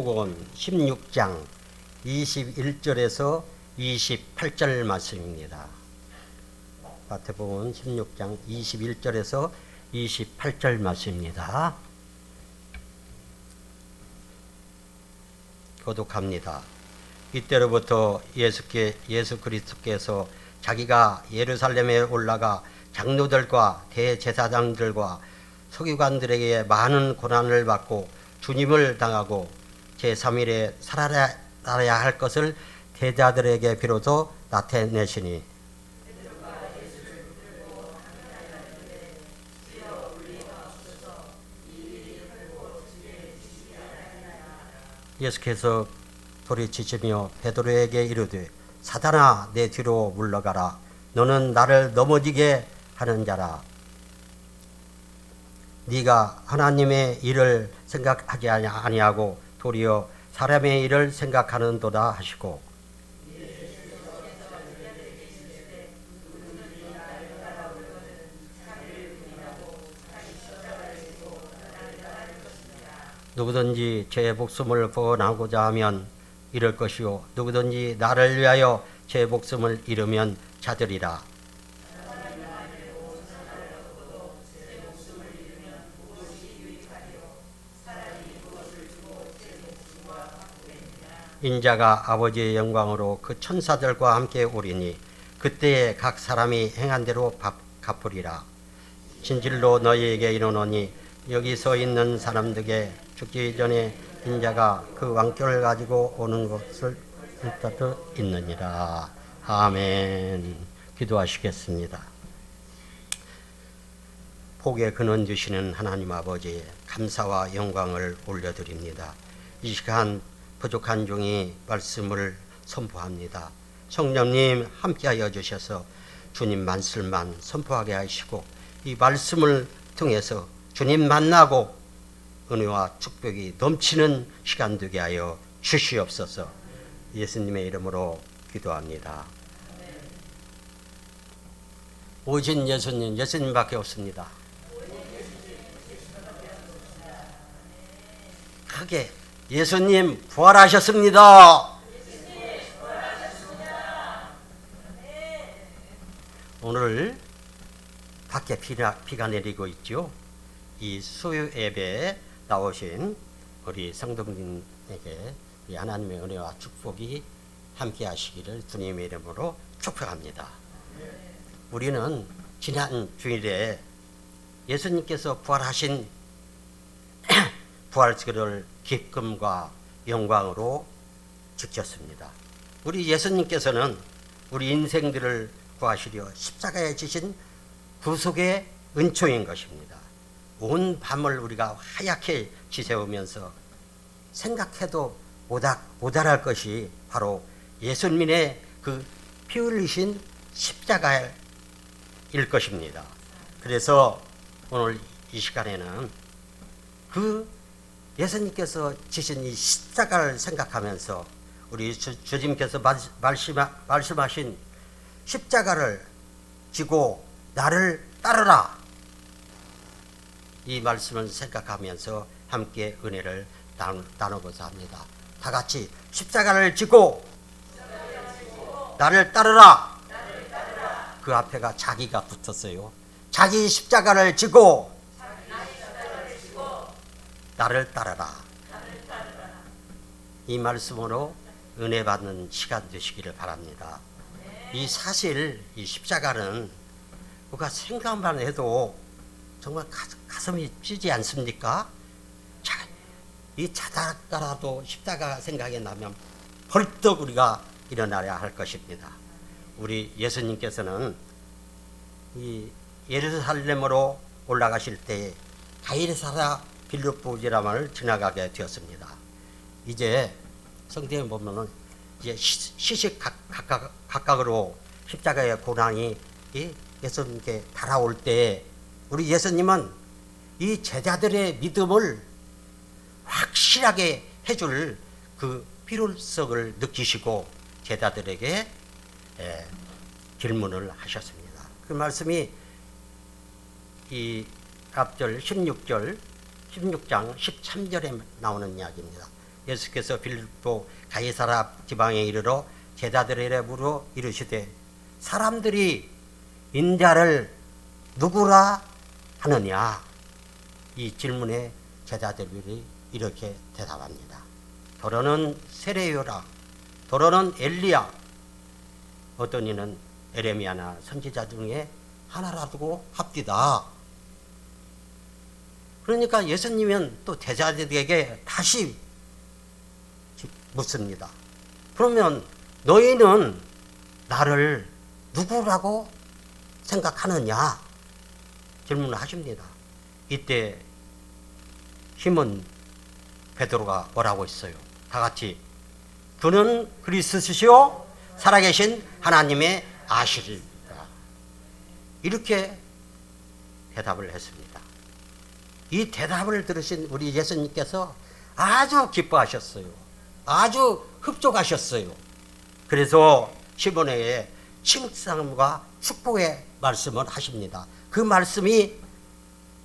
마태복음 16장 21절에서 28절 말씀입니다. 마태복음 16장 21절에서 28절 말씀입니다. 교독합니다. 이때로부터 예수 그리스도께서 자기가 예루살렘에 올라가 장로들과 대제사장들과 서기관들에게 많은 고난을 받고 주님을 당하고 제3일에 살아나야 할 것을 제자들에게 비로소 나타내시니 예수께서 소리치시며 베드로에게 이르되 사단아 내 뒤로 물러가라 너는 나를 넘어지게 하는 자라 네가 하나님의 일을 생각하지 아니하고 도리어 사람의 일을 생각하는도다 하시고 누구든지 제 목숨을 구원하고자 하면 잃을 것이요 누구든지 나를 위하여 제 목숨을 잃으면 찾으리라. 인자가 아버지의 영광으로 그 천사들과 함께 오리니 그때에 각 사람이 행한 대로 갚으리라. 진실로 너희에게 이르노니 여기 서 있는 사람들에게 죽기 전에 인자가 그 왕권을 가지고 오는 것을 뜻하고 있느니라. 아멘. 기도하시겠습니다. 복의 근원 주시는 하나님 아버지 감사와 영광을 올려드립니다. 이 시간 부족한 종이 말씀을 선포합니다. 성령님 함께하여 주셔서 주님 말씀만 선포하게 하시고 이 말씀을 통해서 주님 만나고 은혜와 축복이 넘치는 시간 되게 하여 주시옵소서. 예수님의 이름으로 기도합니다. 오직 예수님밖에 없습니다. 크게 예수님 부활하셨습니다. 오늘 밖에 비가 내리고 있죠. 이 수요 예배에 나오신 우리 성도님에게 하나님의 은혜와 축복이 함께 하시기를 주님의 이름으로 축복합니다. 우리는 지난 주일에 예수님께서 부활하신 부활절을 기쁨과 영광으로 지켰습니다. 우리 예수님께서는 우리 인생들을 구하시려 십자가에 지신 구속의 은총인 것입니다. 온 밤을 우리가 하얗게 지새우면서 생각해도 모자랄 것이 바로 예수님의 그 피 흘리신 십자가일 것입니다. 그래서 오늘 이 시간에는 그 예수님께서 지신 이 십자가를 생각하면서 우리 주님께서 말씀하신 십자가를 지고 나를 따르라 이 말씀을 생각하면서 함께 은혜를 나누고자 합니다. 다 같이 십자가를 지고 나를 따르라. 그 앞에가 자기가 붙었어요. 자기 십자가를 지고 나를 따르라. 이 말씀으로 은혜 받는 시간 되시기를 바랍니다. 이 사실 이 십자가는 우리가 생각만 해도 정말 가슴이 찌지 않습니까? 이 자다가라도 십자가 생각이 나면 벌떡 우리가 일어나야 할 것입니다. 우리 예수님께서는 이 예루살렘으로 올라가실 때 가이사랴 빌립보지라만을 지나가게 되었습니다. 이제 성경에 보면은 이제 시시각각으로 십자가의 고난이 예수님께 달아올 때 우리 예수님은 이 제자들의 믿음을 확실하게 해줄 그 필요성을 느끼시고 제자들에게 질문을 하셨습니다. 그 말씀이 이 앞절 16장 13절에 나오는 이야기입니다. 예수께서 빌립보 가이사라 지방에 이르러 제자들에게 물어 이르시되 사람들이 인자를 누구라 하느냐. 이 질문에 제자들이 이렇게 대답합니다. 더러는 세례요라, 더러는 엘리야, 어떤 이는 에레미야나 선지자 중에 하나라고 합디다. 그러니까 예수님은 또 제자들에게 다시 묻습니다. 그러면 너희는 나를 누구라고 생각하느냐? 질문을 하십니다. 이때 시몬 베드로가 뭐라고 했어요? 다 같이 그는 그리스도시요 살아계신 하나님의 아시리라. 이렇게 대답을 했습니다. 이 대답을 들으신 우리 예수님께서 아주 기뻐하셨어요. 아주 흡족하셨어요. 그래서 시몬에게 칭찬과 축복의 말씀을 하십니다. 그 말씀이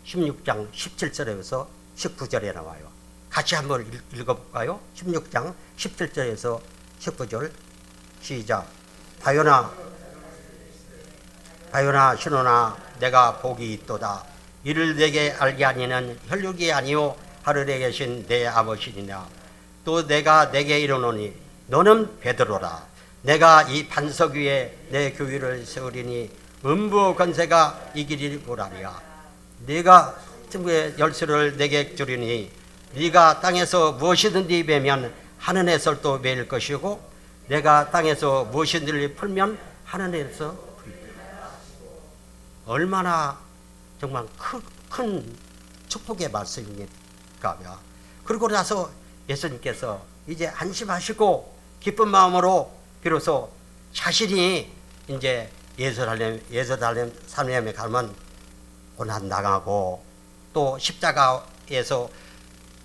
16장 17절에서 19절에 나와요. 같이 한번 읽어볼까요? 16장 17절에서 19절 시작. 바요나 시노나 내가 복이 있도다. 이를 내게 알게 하니는 혈육이 아니요 하늘에 계신 내 아버지니라. 또 내가 내게 이르노니 너는 베드로라. 내가 이 반석 위에 내 교회를 세우리니 음부 권세가 이기리 보라리라. 네가 틈의 열쇠를 내게 주리니 네가 땅에서 무엇이든지 매면 하늘에서 또 매일 것이고 내가 땅에서 무엇이든지 풀면 하늘에서 풀리라. 얼마나 정말 큰 축복의 말씀입니까? 그러고 나서 예수님께서 이제 안심하시고 기쁜 마음으로 비로소 자신이 이제 예루살렘에 가면 고난 당하고 또 십자가에서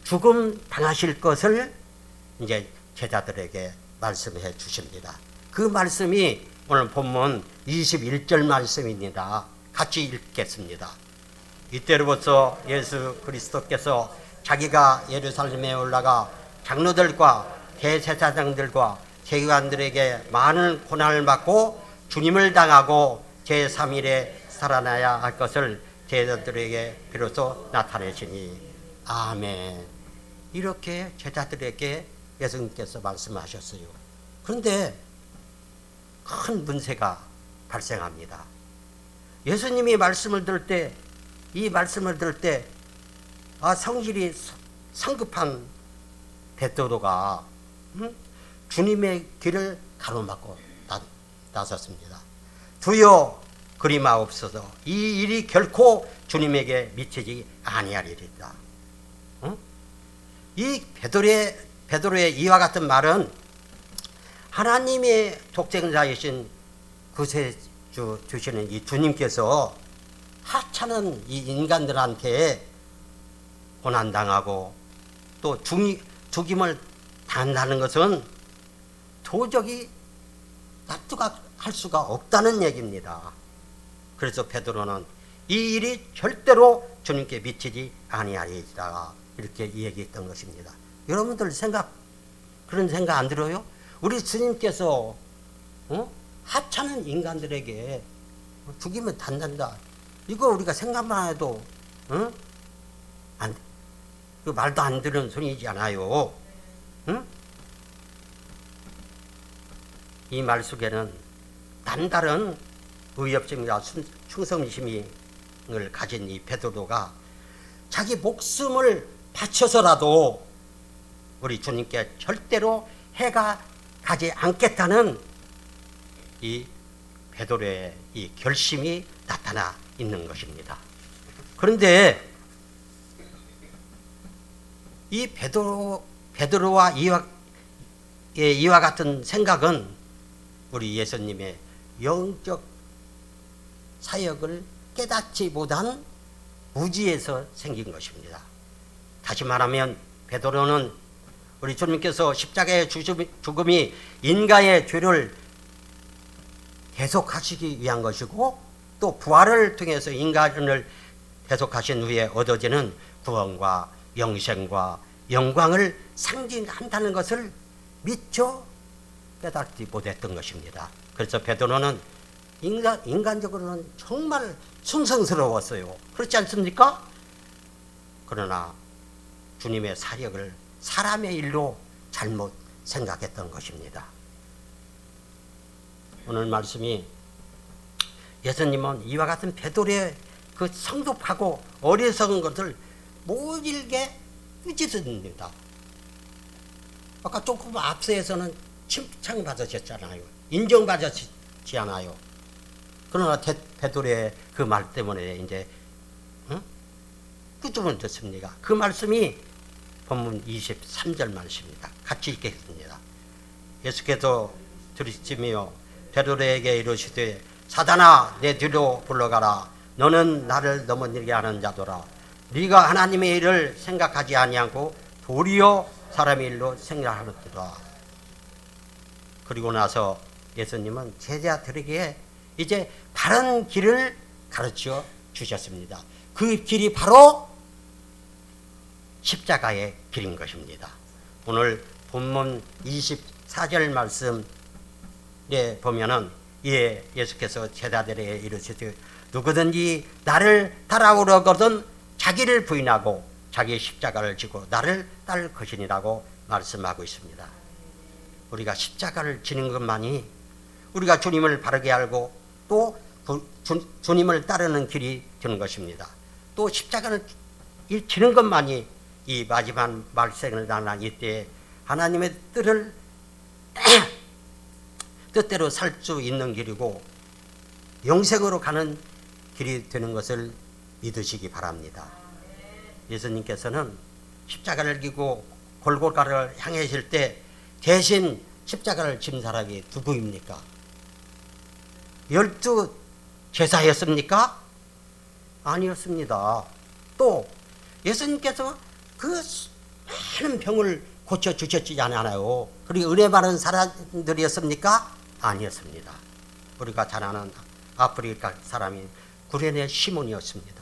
죽음 당하실 것을 이제 제자들에게 말씀해 주십니다. 그 말씀이 오늘 본문 21절 말씀입니다. 같이 읽겠습니다. 이때로부터 예수 그리스도께서 자기가 예루살렘에 올라가 장로들과 대제사장들과 세관들에게 많은 고난을 받고 주님을 당하고 제3일에 살아나야 할 것을 제자들에게 비로소 나타내시니 아멘. 이렇게 제자들에게 예수님께서 말씀하셨어요. 그런데 큰 문제가 발생합니다. 예수님이 말씀을 들을 때, 이 말씀을 들을 때 성질이 성급한 베드로가 주님의 길을 가로막고 나섰습니다. 주여 그리마옵소서. 이 일이 결코 주님에게 미치지 아니하리이다. 이 베드로의 이와 같은 말은 하나님의 독생자이신 구세주 주시는 이 주님께서 하찮은 이 인간들한테 고난당하고 또 죽임을 당한다는 것은 도저히 납득할 수가 없다는 얘기입니다. 그래서 베드로는 이 일이 절대로 주님께 미치지 아니하리이다. 이렇게 얘기했던 것입니다. 여러분들 그런 생각 안 들어요? 우리 주님께서 하찮은 인간들에게 죽이면 단단다. 이거 우리가 생각만 해도 그 말도 안 되는 소리지 않아요. 이 말 속에는 남다른 의협심과 충성심을 가진 이 베드로가 자기 목숨을 바쳐서라도 우리 주님께 절대로 해가 가지 않겠다는 이 베드로의 이 결심이 나타나 있는 것입니다. 그런데 이 베드로와 이와 같은 생각은 우리 예수님의 영적 사역을 깨닫지 못한 무지에서 생긴 것입니다. 다시 말하면 베드로는 우리 주님께서 십자가의 죽음이 인간의 죄를 계속하시기 위한 것이고 또 부활을 통해서 인간을 계속하신 후에 얻어지는 구원과 영생과 영광을 상징한다는 것을 미처 깨닫지 못했던 것입니다. 그래서 베드로는 인간적으로는 정말 충성스러웠어요. 그렇지 않습니까? 그러나 주님의 사역을 사람의 일로 잘못 생각했던 것입니다. 오늘 말씀이 예수님은 이와 같은 베드로의 그 성급하고 어리석은 것을 모질게 꾸짖습니다. 아까 조금 앞서에서는 칭찬받으셨잖아요. 인정받으시지 않아요. 그러나 베드로의 그 말 때문에 이제 꾸짖은 듣습니다. 그 말씀이 본문 23절 말씀입니다. 같이 읽겠습니다. 예수께서 들으시며 베드로에게 이르시되 사단아 내 뒤로 불러가라. 너는 나를 넘어지게 하는 자도라. 네가 하나님의 일을 생각하지 아니하고 도리어 사람의 일로 생각하는도다. 그리고 나서 예수님은 제자들에게 이제 바른 길을 가르쳐 주셨습니다. 그 길이 바로 십자가의 길인 것입니다. 오늘 본문 24절 말씀에 보면은 예수께서 제자들에게 이르시되 누구든지 나를 따라오려거든 자기를 부인하고 자기의 십자가를 지고 나를 따를 것이니라고 말씀하고 있습니다. 우리가 십자가를 지는 것만이 우리가 주님을 바르게 알고 또 주님을 따르는 길이 되는 것입니다. 또 십자가를 지는 것만이 이 마지막 말생을 나는 이때 하나님의 뜻대로 살 수 있는 길이고 영생으로 가는 길이 되는 것을 믿으시기 바랍니다. 예수님께서는 십자가를 지고 골고가를 향하실 때 대신 십자가를 진 사람이 누구입니까? 12 제사였습니까? 아니었습니다. 또 예수님께서 그 많은 병을 고쳐주셨지 않아요. 그리고 은혜 많은 사람들이었습니까? 아니었습니다. 우리가 잘 아는 아프리카 사람인 구레네 시몬이었습니다.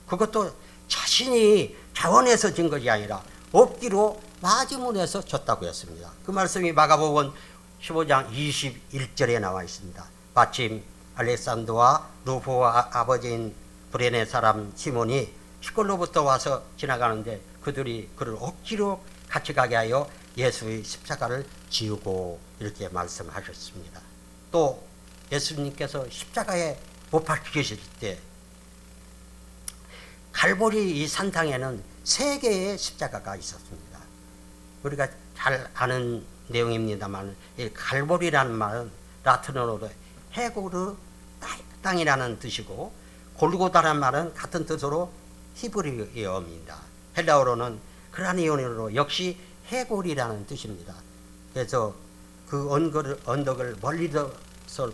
그것도 자신이 자원해서 진 것이 아니라 없기로 마지못해서 졌다고 했습니다. 그 말씀이 마가복음 15장 21절에 나와 있습니다. 마침 알렉산더와 루포와 아버지인 구레네 사람 시몬이 시골로부터 와서 지나가는데 그들이 그를 억지로 같이 가게 하여 예수의 십자가를 지우고 이렇게 말씀하셨습니다. 또 예수님께서 십자가에 못 박히실 때 갈보리 이 산상에는 3개의 십자가가 있었습니다. 우리가 잘 아는 내용입니다만 이 갈보리라는 말은 라틴어로 헤고르 땅이라는 뜻이고 골고다라는 말은 같은 뜻으로 히브리어입니다. 헬라어로는 그라니온으로 역시 해골이라는 뜻입니다. 그래서 그 언덕을 멀리서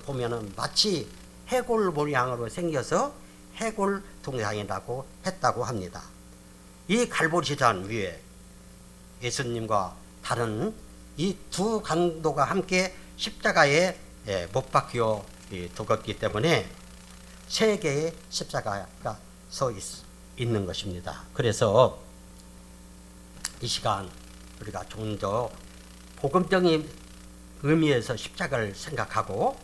보면은 마치 해골 모양으로 생겨서 해골 동상이라고 했다고 합니다. 이 갈보리산 위에 예수님과 다른 이 두 강도가 함께 십자가에 못 박혀 죽었기 때문에 3개의 십자가가 서 있는 것입니다. 그래서 이 시간 우리가 좀 더 복음적인 의미에서 십자가를 생각하고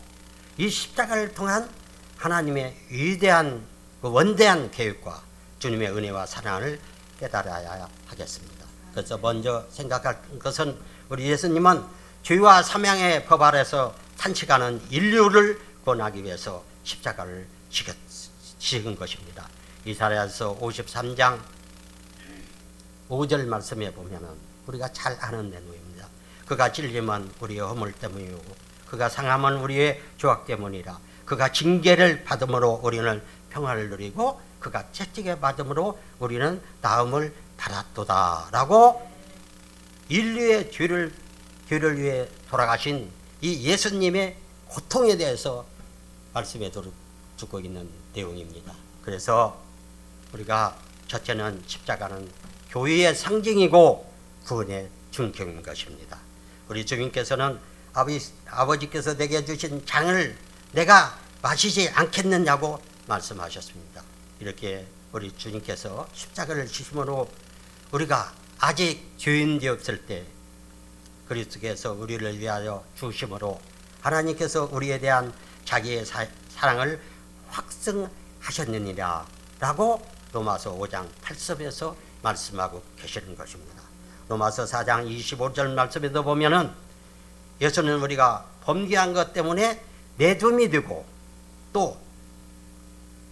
이 십자가를 통한 하나님의 위대한 원대한 계획과 주님의 은혜와 사랑을 깨달아야 하겠습니다. 그래서 먼저 생각할 것은 우리 예수님은 죄와 사망의 법 아래서 탄식하는 인류를 구원하기 위해서 십자가를 지은 것입니다. 이사야서 53장 5절 말씀에 보면은 우리가 잘 아는 내용입니다. 그가 찔림은 우리의 허물 때문이고 그가 상함은 우리의 죄악 때문이라. 그가 징계를 받음으로 우리는 평화를 누리고 그가 채찍에 받음으로 우리는 나음을 받았도다 라고 인류의 죄를 위해 돌아가신 이 예수님의 고통에 대해서 말씀해 두고 있는 내용입니다. 그래서 우리가 첫째는 십자가는 교회의 상징이고 구원의 중경인 것입니다. 우리 주님께서는 아버지께서 내게 주신 잔을 내가 마시지 않겠느냐고 말씀하셨습니다. 이렇게 우리 주님께서 십자가를 지심으로 우리가 아직 죄인 되었을 때 그리스도께서 우리를 위하여 주심으로 하나님께서 우리에 대한 자기의 사랑을 확증하셨느니라 라고 로마서 5장 8절에서 말씀하고 계시는 것입니다. 로마서 4장 25절 말씀에도 보면은 예수는 우리가 범죄한 것 때문에 내둠이 되고 또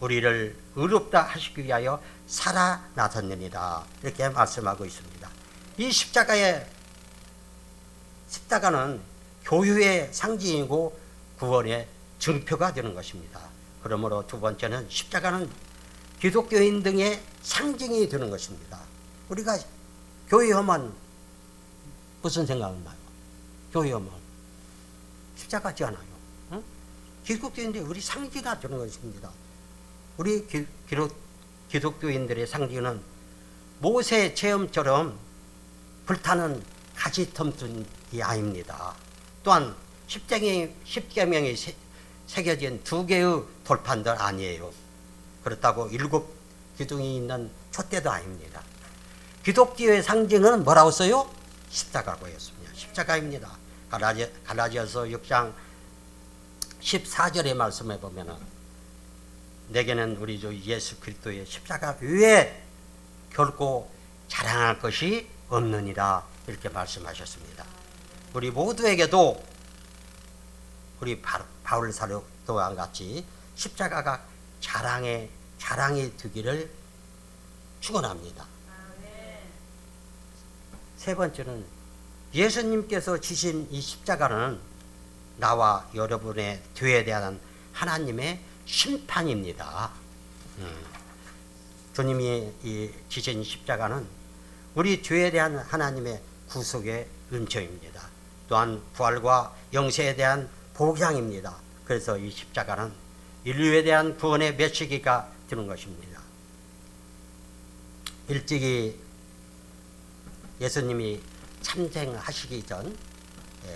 우리를 의롭다 하시기 위하여 살아나셨느니라 이렇게 말씀하고 있습니다. 이 십자가는 교회의 상징이고 구원의 증표가 되는 것입니다. 그러므로 두 번째는 십자가는 기독교인 등의 상징이 되는 것입니다. 우리가 교회 하면 무슨 생각을 나요? 교회 하면 십자가지 않아요. 응? 기독교인들이 우리 상징이 되는 것입니다. 우리 기독교인들의 상징은 모세 체험처럼 불타는 가시덤불이 아닙니다. 또한 십계명이 새겨진 두 개의 돌판들 아니에요. 그렇다고 7 기둥이 있는 촛대도 아닙니다. 기독교의 상징은 뭐라고 써요? 십자가라고 했습니다. 십자가입니다. 갈라디아서 6장 14절의 말씀에 보면은 내게는 우리 주 예수 그리스도의 십자가 외에 결코 자랑할 것이 없느니라 이렇게 말씀하셨습니다. 우리 모두에게도 우리 바울 사도와 같이 십자가가 자랑이 되기를 축원합니다. 세 번째는 예수님께서 지신 이 십자가는 나와 여러분의 죄에 대한 하나님의 심판입니다. 주님이 이 지신 십자가는 우리 죄에 대한 하나님의 구속의 은총입니다. 또한 부활과 영생에 대한 보장입니다. 그래서 이 십자가는 인류에 대한 구원의 메시지가 되는 것입니다. 일찍이 예수님이 참생하시기 전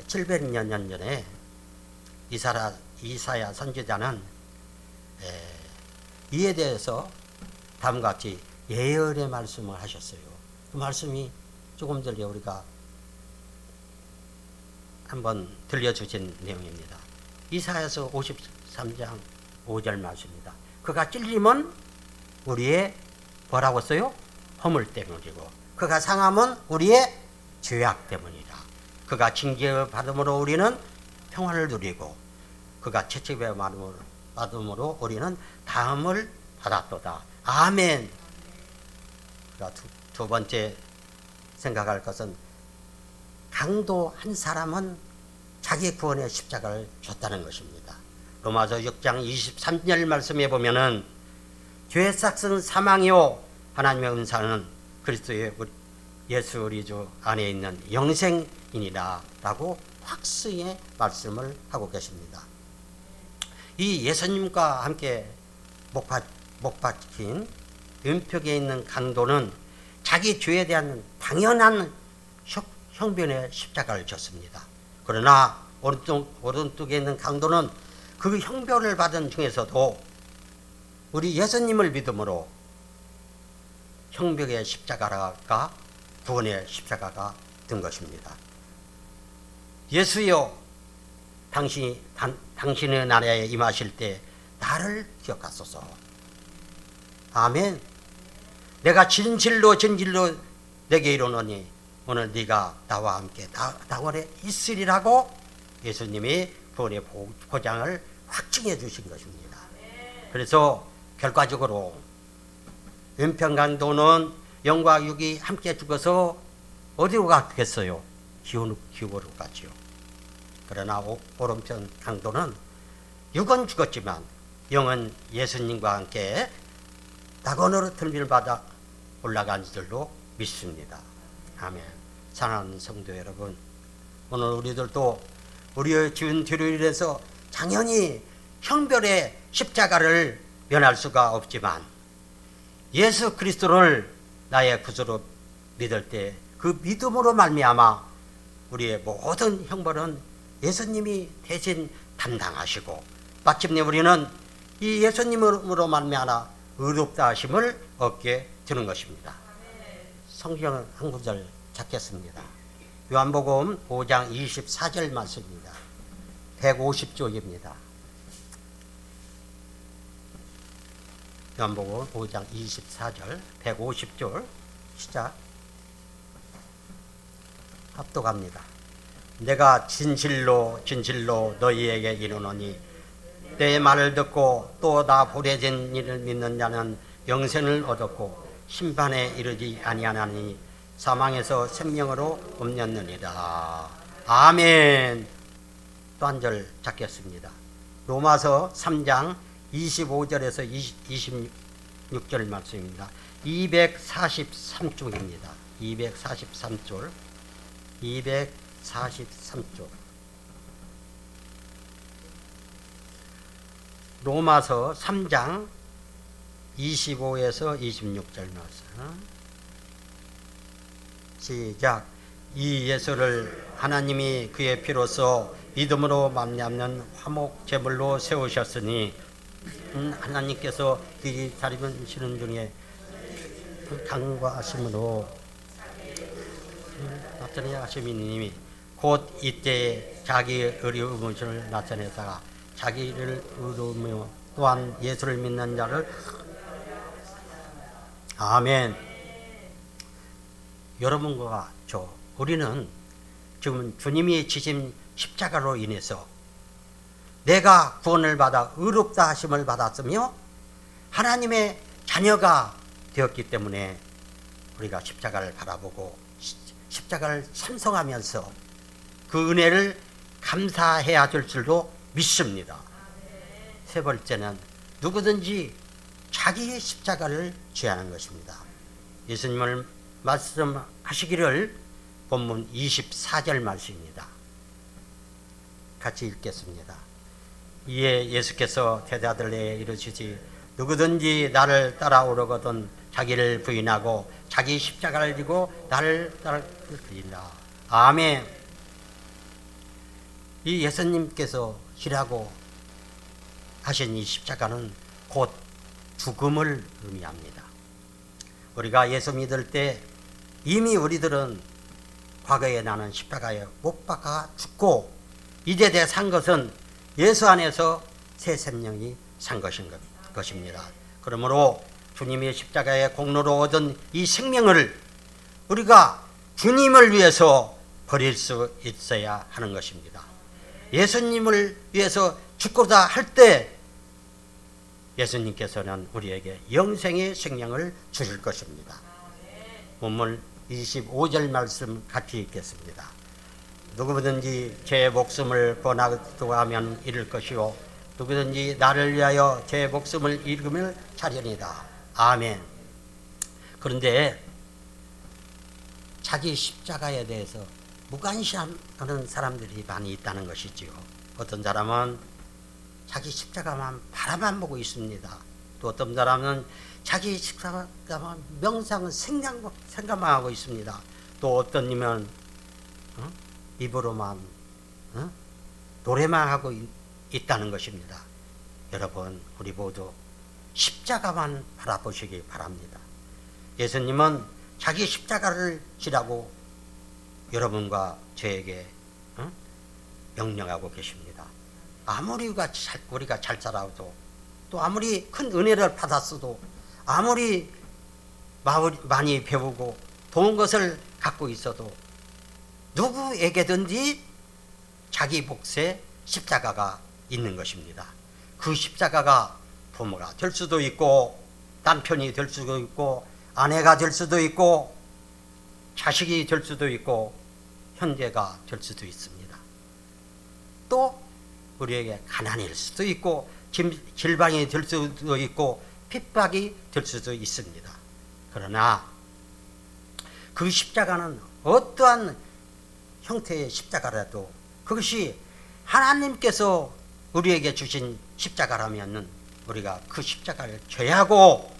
700년 전에 이사야 선지자는 이에 대해서 다음과 같이 예언의 말씀을 하셨어요. 그 말씀이 조금 전에 우리가 한번 들려주신 내용입니다. 이사야서 53장 5절 말씀입니다. 그가 찔림은 우리의 뭐라고 써요? 허물 때문이고 그가 상함은 우리의 죄악 때문이다. 그가 징계를 받음으로 우리는 평안을 누리고 그가 채찍에 받음으로 우리는 다음을 받았도다. 아멘. 두 번째 생각할 것은 강도 한 사람은 자기 구원의 십자가를 줬다는 것입니다. 로마서 6장 23절 말씀에 보면은 죄의 삭은 사망이요 하나님의 은사는 그리스도의 예수 우리 주 안에 있는 영생이니라 라고 확신의 말씀을 하고 계십니다. 이 예수님과 함께 못 박힌 은벽에 있는 강도는 자기 죄에 대한 당연한 형변의 십자가를 졌습니다. 그러나 오른쪽에 있는 강도는 그 형변을 받은 중에서도 우리 예수님을 믿음으로 형벽의 십자가가 구원의 십자가가 된 것입니다. 예수여 당신의 나라에 임하실 때 나를 기억하소서. 아멘. 내가 진실로 내게 이르노니 오늘 네가 나와 함께 당원에 있으리라고 예수님이 구원의 보장을 확증해 주신 것입니다. 그래서 결과적으로 은평강도는 영과 육이 함께 죽어서 어디로 갔겠어요? 기호로 갔지요. 그러나 오른편 강도는 육은 죽었지만 영은 예수님과 함께 낙원으로 들림을 받아 올라간 줄로 믿습니다. 아멘. 사랑하는 성도 여러분, 오늘 우리들도 우리의 지은 죄로 인해서 당연히 형별의 십자가를 면할 수가 없지만 예수 그리스도를 나의 구주로 믿을 때 그 믿음으로 말미암아 우리의 모든 형벌은 예수님이 대신 담당하시고 마침내 우리는 이 예수님으로 말미암아 의롭다 하심을 얻게 되는 것입니다. 성경 한 구절 찾겠습니다. 요한복음 5장 24절 말씀입니다. 150쪽입니다. 요한복음 5장 24절 150절 시작. 합독합니다. 내가 진실로 진실로 너희에게 이르노니 내 말을 듣고 또 나 보내진 이를 믿는 자는 영생을 얻었고 심판에 이르지 아니하나니 사망에서 생명으로 옮겼느니라. 아멘. 또 한 절 찾겠습니다. 로마서 3장 25절에서 26절 말씀입니다. 243쪽입니다. 243쪽. 243쪽. 로마서 3장 25에서 26절 말씀. 시작. 이 예수를 하나님이 그의 피로써 믿음으로 말미암는 화목 제물로 세우셨으니 하나님께서 그의 자리하시는 중에 간과하심으로 나타내시니님이 곧 이때 자기 의로움을 나타내다가 자기를 의로우며 또한 예수를 믿는 자를 아멘. 여러분과 저 우리는 지금 주님이 지신 십자가로 인해서 내가 구원을 받아 의롭다 하심을 받았으며 하나님의 자녀가 되었기 때문에 우리가 십자가를 바라보고 십자가를 찬송하면서 그 은혜를 감사해야 될 줄도 믿습니다. 세 번째는 누구든지 자기의 십자가를 져야하는 것입니다. 예수님을 말씀하시기를 본문 24절 말씀입니다. 같이 읽겠습니다. 이에 예수께서 대답하되 이르시지 누구든지 나를 따라오려거든 자기를 부인하고 자기 십자가를 지고 나를 따르리라. 아멘. 이 예수님께서 지라고 하신 이 십자가는 곧 죽음을 의미합니다. 우리가 예수 믿을 때 이미 우리들은 과거에 나는 십자가에 못 박아 죽고 이제 내 산 것은 예수 안에서 새 생명이 산 것입니다. 그러므로 주님의 십자가의 공로로 얻은 이 생명을 우리가 주님을 위해서 버릴 수 있어야 하는 것입니다. 예수님을 위해서 죽고자 할 때 예수님께서는 우리에게 영생의 생명을 주실 것입니다. 본문 25절 말씀 같이 읽겠습니다. 누구든지 제 목숨을 구원하려고 하면 잃을 것이요 누구든지 나를 위하여 제 목숨을 잃으면 자려니라. 아멘. 그런데 자기 십자가에 대해서 무관심하는 사람들이 많이 있다는 것이지요. 어떤 사람은 자기 십자가만 바라만 보고 있습니다. 또 어떤 사람은 자기 십자가만 명상은 생각만 하고 있습니다. 또 어떤 이면 입으로만 노래만 하고 있다는 것입니다. 여러분 우리 모두 십자가만 바라보시기 바랍니다. 예수님은 자기 십자가를 지라고 여러분과 저에게 명령하고 계십니다. 아무리 우리가 잘 살아도 또 아무리 큰 은혜를 받았어도 아무리 많이 배우고 좋은 것을 갖고 있어도 누구에게든지 자기 몫에 십자가가 있는 것입니다. 그 십자가가 부모가 될 수도 있고 남편이 될 수도 있고 아내가 될 수도 있고 자식이 될 수도 있고 형제가 될 수도 있습니다. 또 우리에게 가난일 수도 있고 질병이 될 수도 있고 핍박이 될 수도 있습니다. 그러나 그 십자가는 어떠한 형태의 십자가라도 그것이 하나님께서 우리에게 주신 십자가라면 우리가 그 십자가를 져야 하고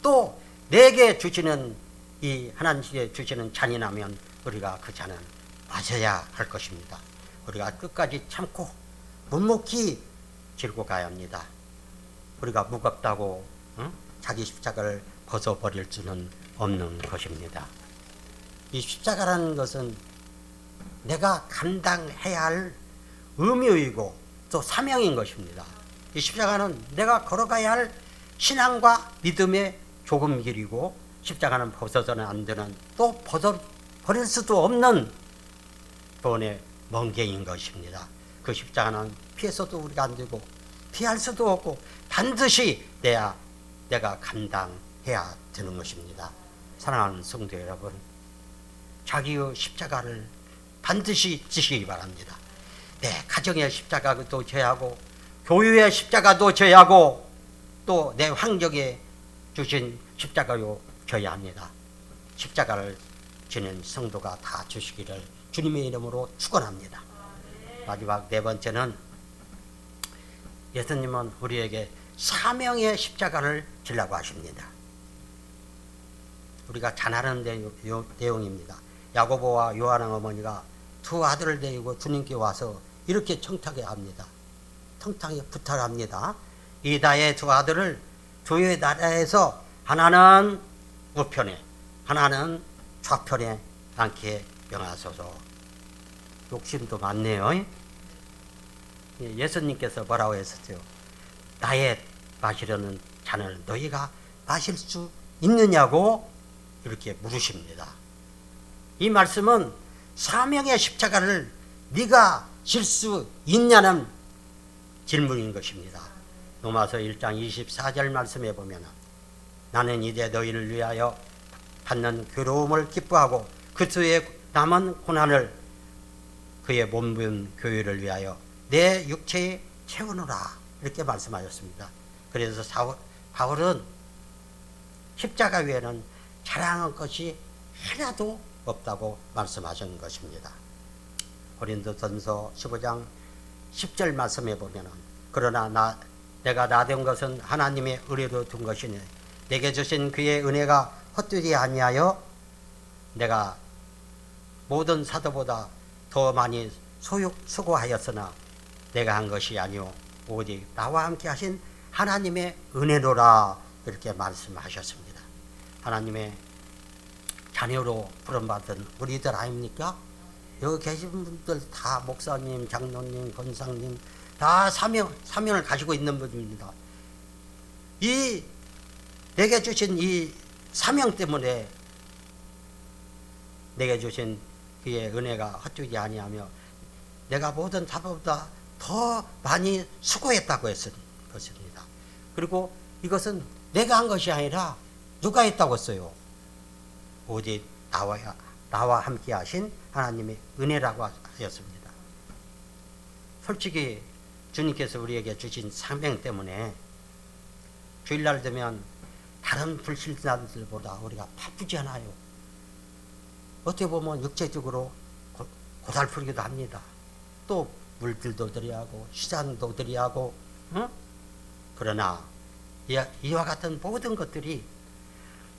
또 내게 주시는 이 하나님께 주시는 잔이라면 우리가 그 잔은 마셔야 할 것입니다. 우리가 끝까지 참고 묵묵히 지고 가야 합니다. 우리가 무겁다고 자기 십자가를 벗어버릴 수는 없는 것입니다. 이 십자가라는 것은 내가 감당해야 할 의무이고 또 사명인 것입니다. 이 십자가는 내가 걸어가야 할 신앙과 믿음의 조금 길이고, 십자가는 벗어서는 안 되는, 또 버릴 수도 없는 돈의 멍게인 것입니다. 그 십자가는 피해서도 우리가 안 되고 피할 수도 없고 반드시 내가 감당해야 되는 것입니다. 사랑하는 성도 여러분, 자기의 십자가를 반드시 지시기 바랍니다. 내 가정의 십자가도 져야 하고, 교회의 십자가도 져야 하고, 또 내 환경에 주신 십자가도 져야 합니다. 십자가를 지는 성도가 다 주시기를 주님의 이름으로 축원합니다. 마지막 네 번째는, 예수님은 우리에게 사명의 십자가를 지라고 하십니다. 우리가 잘 아는 내용입니다. 야고보와 요한의 어머니가 두 아들을 데리고 주님께 와서 이렇게 청탁해 합니다. 청탁에 부탁합니다. 이 나의 두 아들을 주의 나라에서 하나는 우편에 하나는 좌편에 앉게 명하소서. 욕심도 많네요. 예수님께서 뭐라고 했었죠? 나의 마시려는 잔을 너희가 마실 수 있느냐고 이렇게 물으십니다. 이 말씀은 사명의 십자가를 네가 질 수 있냐는 질문인 것입니다. 로마서 1장 24절 말씀에 보면, 나는 이제 너희를 위하여 받는 괴로움을 기뻐하고 그리스도의 남은 고난을 그의 몸분 교회를 위하여 내 육체에 채우노라, 이렇게 말씀하셨습니다. 그래서 바울은 십자가 외에는 자랑할 것이 하나도 없다고 말씀하신 것입니다. 고린도전서 15장 10절 말씀에 보면, 그러나 내가 나된 것은 하나님의 의뢰로 둔 것이니 내게 주신 그의 은혜가 헛되지 아니하여 내가 모든 사도보다 더 많이 수고하였으나 내가 한 것이 아니오 오직 나와 함께 하신 하나님의 은혜로라, 이렇게 말씀하셨습니다. 하나님의 자녀로 부름받은 우리들 아닙니까? 여기 계신 분들 다 목사님, 장로님, 권사님 다 사명을 가지고 있는 분입니다. 내게 주신 이 사명 때문에 내게 주신 그의 은혜가 헛되지 아니하며 내가 모든 사도보다 더 많이 수고했다고 했은 것입니다. 그리고 이것은 내가 한 것이 아니라 누가 했다고 했어요? 오직 나와 함께 하신 하나님의 은혜라고 하였습니다. 솔직히 주님께서 우리에게 주신 사명 때문에 주일날 되면 다른 불신자들보다 우리가 바쁘지 않아요. 어떻게 보면 육체적으로 고달프기도 합니다. 또 물질도 드려야 하고 시장도 드려야 하고, 그러나 이와 같은 모든 것들이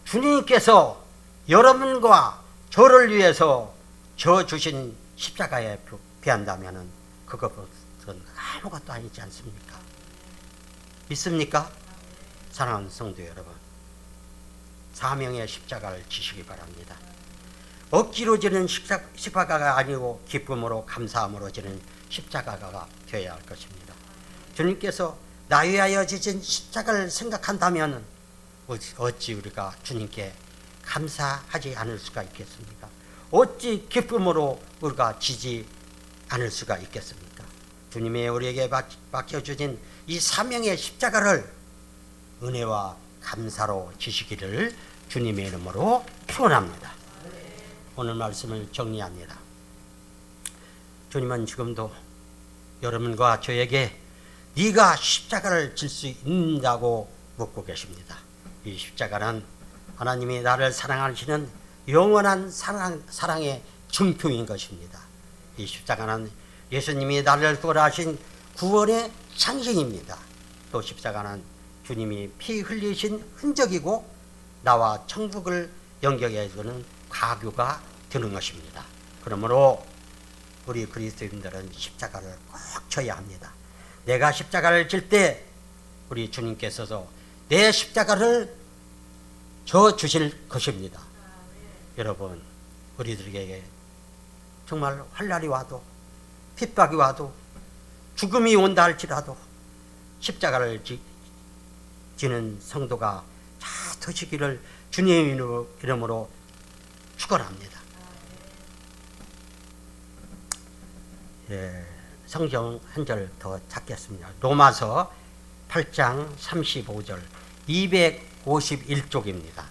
주님께서 여러분과 저를 위해서 저 주신 십자가에 비한다면 그것은 아무것도 아니지 않습니까? 믿습니까? 사랑하는 성도 여러분, 사명의 십자가를 지시기 바랍니다. 억지로 지는 십자가가 아니고 기쁨으로 감사함으로 지는 십자가가 되어야 할 것입니다. 주님께서 나 위하여 지신 십자가를 생각한다면 어찌 우리가 주님께 감사하지 않을 수가 있겠습니까? 어찌 기쁨으로 우리가 지지 않을 수가 있겠습니까? 주님이 우리에게 맡겨주신 이 사명의 십자가를 은혜와 감사로 지시기를 주님의 이름으로 축원합니다. 오늘 말씀을 정리합니다. 주님은 지금도 여러분과 저에게 네가 십자가를 질 수 있느냐고 묻고 계십니다. 이 십자가는 하나님이 나를 사랑하시는 영원한 사랑의 증표인 것입니다. 이 십자가는 예수님이 나를 구원하신 구원의 상징입니다. 또 십자가는 주님이 피 흘리신 흔적이고 나와 천국을 연결해 주는 가교가 되는 것입니다. 그러므로 우리 그리스도인들은 십자가를 꼭 져야 합니다. 내가 십자가를 질 때 우리 주님께서도 내 십자가를 져 주실 것입니다. 여러분, 우리들에게 정말 환난이 와도 핍박이 와도 죽음이 온다 할지라도 십자가를 지는 성도가 다 되시기를 주님의 이름으로 축원합니다. 예, 성경 한 절 더 찾겠습니다. 로마서 8장 35절 251쪽입니다.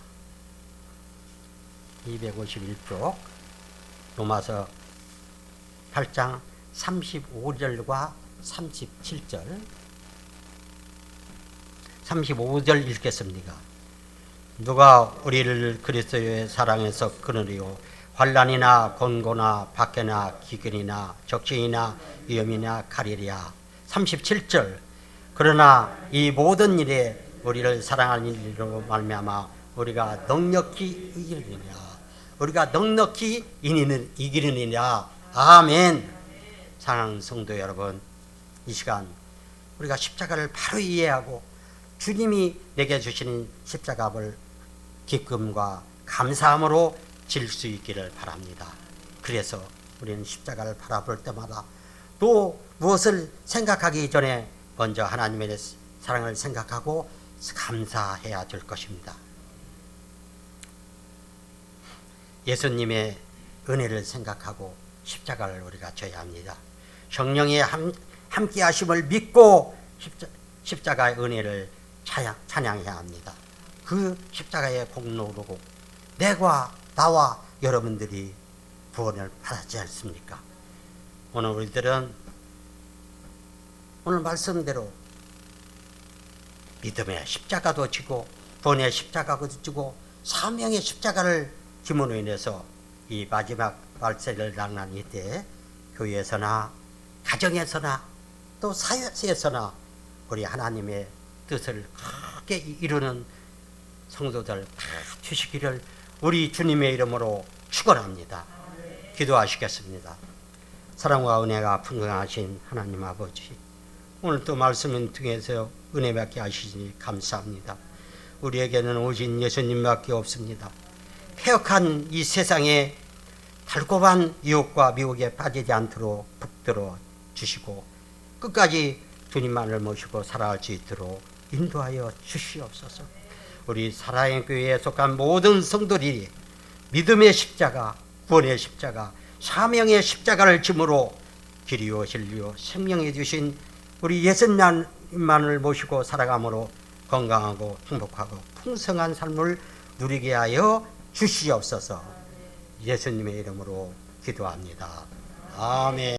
251쪽 로마서 8장 35절과 37절 35절 읽겠습니다. 누가 우리를 그리스도의 사랑에서 끊으리요 환난이나 곤고나 박해나 기근이나 적신이나 위험이나 가리랴. 37절 그러나 이 모든 일에 우리를 사랑하는 일로 말미암아 우리가 넉넉히 이기느니라. 우리가 넉넉히 이기느니라. 아멘. 사랑하는 성도 여러분, 이 시간 우리가 십자가를 바로 이해하고 주님이 내게 주시는 십자가를 기쁨과 감사함으로 질 수 있기를 바랍니다. 그래서 우리는 십자가를 바라볼 때마다 또 무엇을 생각하기 전에 먼저 하나님의 사랑을 생각하고 감사해야 될 것입니다. 예수님의 은혜를 생각하고 십자가를 우리가 져야 합니다. 성령의 함께 하심을 믿고 십자가의 은혜를 찬양해야 합니다. 그 십자가의 공로로 나와 여러분들이 구원을 받았지 않습니까? 오늘 우리들은 오늘 말씀대로 믿음의 십자가도 지고 구원의 십자가도 지고 사명의 십자가를 짐으로 인해서 이 마지막 말세를 당한 이때 교회에서나 가정에서나 또 사회에서나 우리 하나님의 뜻을 크게 이루는 성도들 다 주시기를 우리 주님의 이름으로 축원합니다. 기도하시겠습니다. 사랑과 은혜가 풍성하신 하나님 아버지, 오늘 또 말씀을 통해서 은혜 받게 하시니 감사합니다. 우리에게는 오직 예수님밖에 없습니다. 폐역한 이 세상에 달콤한 유혹과 미혹에 빠지지 않도록 붙들어 주시고 끝까지 주님만을 모시고 살아갈 수 있도록 인도하여 주시옵소서. 우리 사랑의 교회에 속한 모든 성도들이 믿음의 십자가, 구원의 십자가, 사명의 십자가를 짐으로 길이요 진리요 생명해 주신 우리 예수님만을 모시고 살아감으로 건강하고 행복하고 풍성한 삶을 누리게 하여 주시옵소서. 예수님의 이름으로 기도합니다. 아멘.